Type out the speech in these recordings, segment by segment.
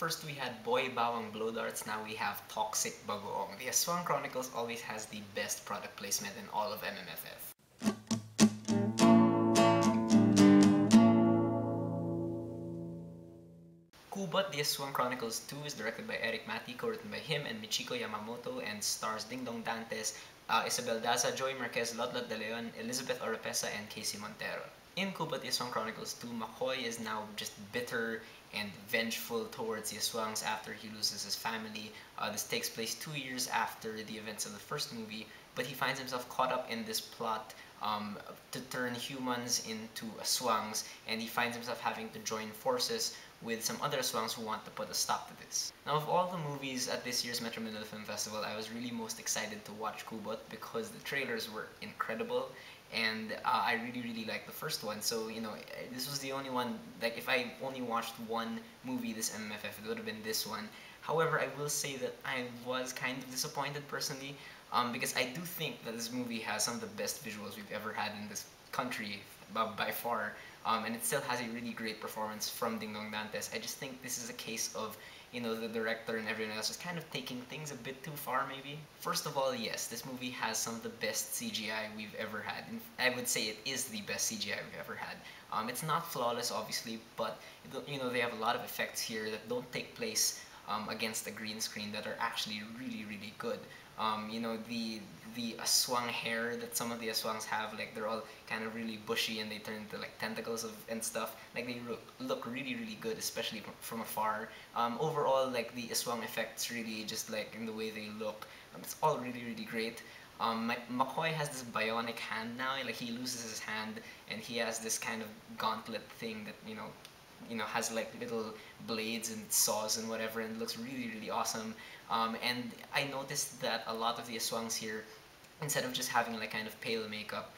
First we had Boy Bawang Blow Darts, now we have Toxic Bagoong. The Aswang Chronicles always has the best product placement in all of MMFF. Kubot, The Aswang Chronicles 2 is directed by Eric Mati, co-written by him and Michiko Yamamoto, and stars Ding Dong Dantes, Isabel Daza, Joey Marquez, Lotlot De Leon, Elizabeth Oropesa, and Casey Montero. In Kubot, The Aswang Chronicles 2, Makoy is now just bitter and vengeful towards the Aswangs after he loses his family. This takes place 2 years after the events of the first movie, but he finds himself caught up in this plot to turn humans into Aswangs, and he finds himself having to join forces with some other Aswangs who want to put a stop to this. Now, of all the movies at this year's Metro Manila Film Festival, I was really most excited to watch Kubot because the trailers were incredible, and I really liked the first one. So, this was the only one, like, if I only watched one movie this MMFF, it would have been this one. However, I will say that I was kind of disappointed personally, because I do think that this movie has some of the best visuals we've ever had in this country by far, and it still has a really great performance from Ding Dong Dantes. I just think this is a case of, the director and everyone else just kind of taking things a bit too far, maybe. First of all, yes, this movie has some of the best CGI we've ever had. And I would say it is the best CGI we've ever had. It's not flawless, obviously, but, they have a lot of effects here that don't take place against a green screen that are actually really good. The aswang hair that some of the aswangs have, like, they're all kind of really bushy and they turn into like tentacles and stuff. Like, they look really good, especially from afar. Overall, like, the aswang effects really just like in the way they look. It's all really great. Makoy has this bionic hand now. Like, he loses his hand and he has this kind of gauntlet thing that has like little blades and saws and whatever, and looks really awesome. And I noticed that a lot of the aswangs here, instead of just having like kind of pale makeup,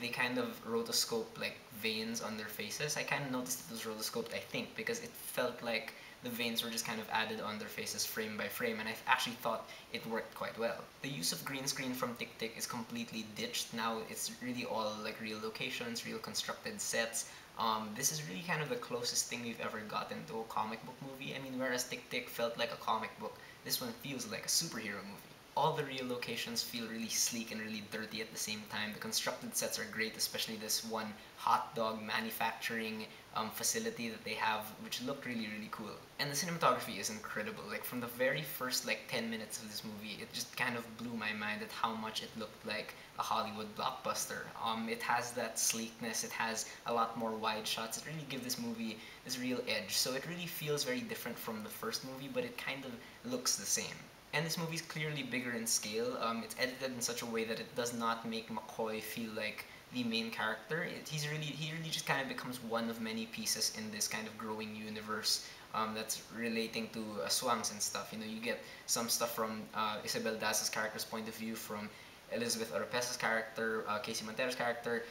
they kind of rotoscope like veins on their faces. I kind of noticed it was rotoscoped, I think, because it felt like the veins were just kind of added on their faces frame by frame, and I actually thought it worked quite well. The use of green screen from Tick Tick is completely ditched. Now it's really all like real locations, real constructed sets. This is really kind of the closest thing we've ever gotten to a comic book movie. I mean, whereas Tick Tick felt like a comic book, this one feels like a superhero movie. All the real locations feel really sleek and really dirty at the same time. The constructed sets are great, especially this one hot dog manufacturing facility that they have, which looked really cool. And the cinematography is incredible. Like, from the very first like 10 minutes of this movie, it just kind of blew my mind at how much it looked like a Hollywood blockbuster. It has that sleekness, it has a lot more wide shots. It really gives this movie this real edge. So it really feels very different from the first movie, but it kind of looks the same. And this movie is clearly bigger in scale. It's edited in such a way that it does not make Makoy feel like the main character. He really just kind of becomes one of many pieces in this kind of growing universe that's relating to aswangs and stuff. You get some stuff from Isabel Daza's character's point of view, from Elizabeth Oropesa's character, Casey Montero's character,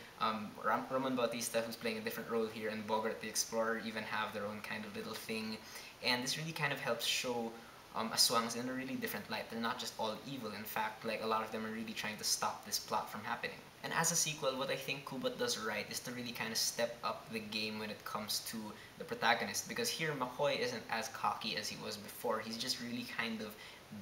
Roman Bautista, who's playing a different role here, and Bogart the Explorer even have their own kind of little thing. And this really kind of helps show aswangs in a really different light. They're not just all evil. In fact, like, a lot of them are really trying to stop this plot from happening. And as a sequel, what I think Kubot does right is to really kind of step up the game when it comes to the protagonist, because here Makoy isn't as cocky as he was before. He's just really kind of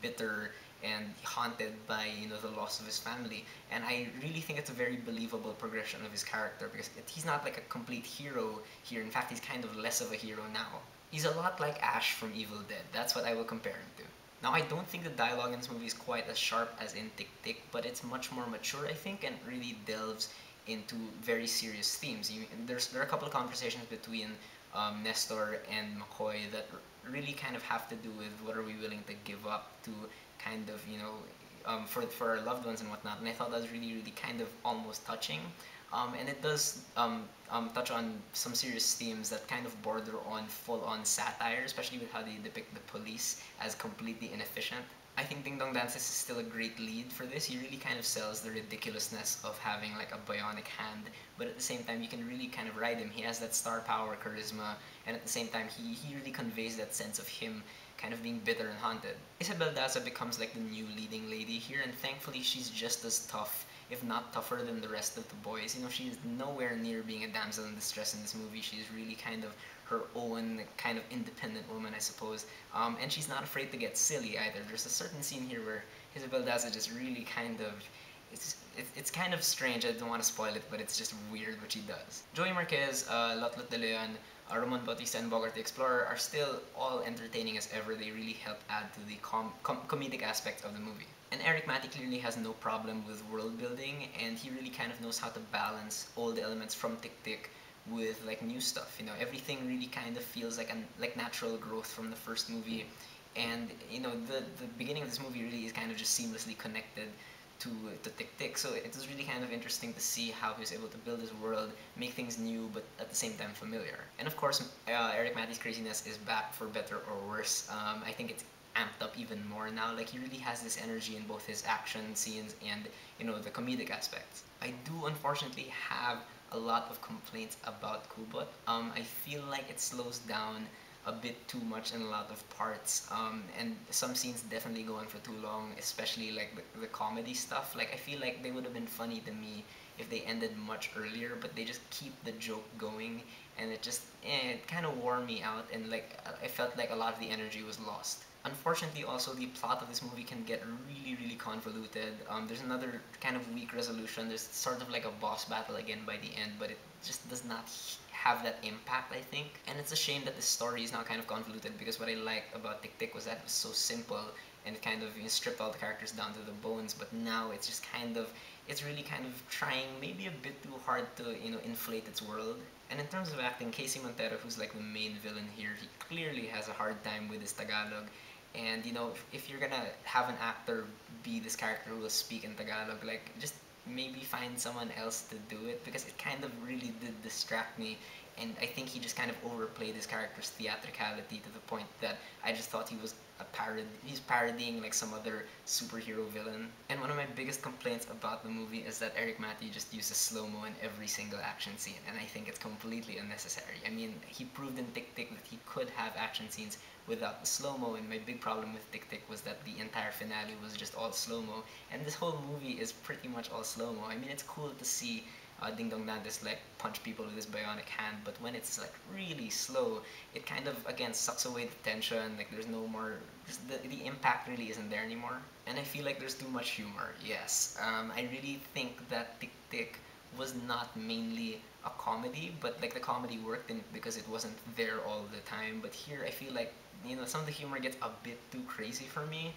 bitter and haunted by the loss of his family, and I really think it's a very believable progression of his character, because he's not like a complete hero here. In fact, he's kind of less of a hero now. He's a lot like Ash from Evil Dead. That's what I will compare him to. Now, I don't think the dialogue in this movie is quite as sharp as in Tick Tick, but it's much more mature, I think, and really delves into very serious themes. There are a couple of conversations between Nestor and Makoy that really kind of have to do with what are we willing to give up to kind of, for our loved ones and whatnot. And I thought that was really kind of almost touching. And it does touch on some serious themes that kind of border on full-on satire, especially with how they depict the police as completely inefficient. I think Ding Dong Dances is still a great lead for this. He really kind of sells the ridiculousness of having like a bionic hand, but at the same time you can really kind of ride him. He has that star power charisma, and at the same time he really conveys that sense of him kind of being bitter and haunted. Isabel Daza becomes like the new leading lady here, and thankfully she's just as tough, if not tougher, than the rest of the boys. She's nowhere near being a damsel in distress in this movie. She's really kind of her own kind of independent woman, I suppose. And she's not afraid to get silly either. There's a certain scene here where Isabel Daza just really kind of it's kind of strange. I don't want to spoil it, but it's just weird what she does. Joey Marquez, Lotlot De Leon, Ramon Bautista, and Bogart the Explorer are still all entertaining as ever. They really help add to the comedic aspect of the movie. And Eric Matte clearly has no problem with world building, and he really kind of knows how to balance all the elements from Tick Tick with like new stuff. You know, everything really kind of feels like natural growth from the first movie, and you know the beginning of this movie really is kind of just seamlessly connected to Tick Tick. So it was really kind of interesting to see how he was able to build his world, make things new, but at the same time familiar. And of course, Eric Matte's craziness is back for better or worse. I think it's amped up even more now. Like he really has this energy in both his action scenes and the comedic aspects. I do unfortunately have a lot of complaints about Kubot. I feel like it slows down a bit too much in a lot of parts, and some scenes definitely go on for too long, especially like the comedy stuff. Like I feel like they would have been funny to me if they ended much earlier, but they just keep the joke going, and it kind of wore me out, and like I felt like a lot of the energy was lost. Unfortunately, also the plot of this movie can get really, really convoluted. There's another kind of weak resolution. There's sort of like a boss battle again by the end, but it just does not have that impact, I think. And it's a shame that the story is now kind of convoluted, because what I liked about Tick Tick was that it was so simple and it kind of stripped all the characters down to the bones. But now it's just it's really kind of trying maybe a bit too hard to inflate its world. And in terms of acting, Casey Montero, who's like the main villain here, he clearly has a hard time with his Tagalog. And if you're gonna have an actor be this character who will speak in Tagalog, like just maybe find someone else to do it, because it kind of really did distract me. And I think he just kind of overplayed his character's theatricality to the point that I just thought he was he's parodying like some other superhero villain. And one of my biggest complaints about the movie is that Eric Matte just uses slow-mo in every single action scene, and I think it's completely unnecessary. I mean, he proved in Tick Tick that he could have action scenes without the slow-mo, and my big problem with Tick Tick was that the entire finale was just all slow-mo, and this whole movie is pretty much all slow-mo. I mean, it's cool to see Ding Dong Dantes like punch people with his bionic hand, but when it's like really slow, it kind of again sucks away the tension. Like there's no more, just the impact really isn't there anymore. And I feel like there's too much humor. Yes, I really think that Tick Tick was not mainly a comedy, but like the comedy worked in because it wasn't there all the time. But here I feel like some of the humor gets a bit too crazy for me,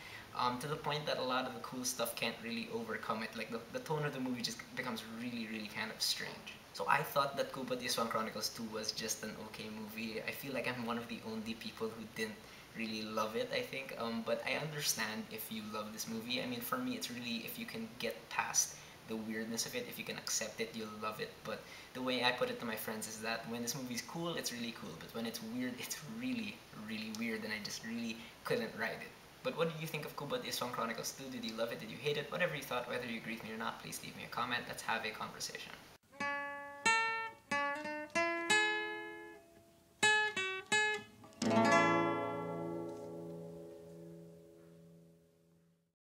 to the point that a lot of the cool stuff can't really overcome it. Like the tone of the movie just becomes really, really kind of strange. So I thought that Kubot the Aswang Chronicles 2 was just an okay movie. I feel like I'm one of the only people who didn't really love it, I think. But I understand if you love this movie. I mean, for me, it's really if you can get past the weirdness of it, if you can accept it, you'll love it. But the way I put it to my friends is that when this movie's cool, it's really cool. But when it's weird, it's really, really weird, and I just really couldn't ride it. But what did you think of Kubot the Aswang Chronicles 2? Did you love it? Did you hate it? Whatever you thought, whether you agree with me or not, please leave me a comment. Let's have a conversation.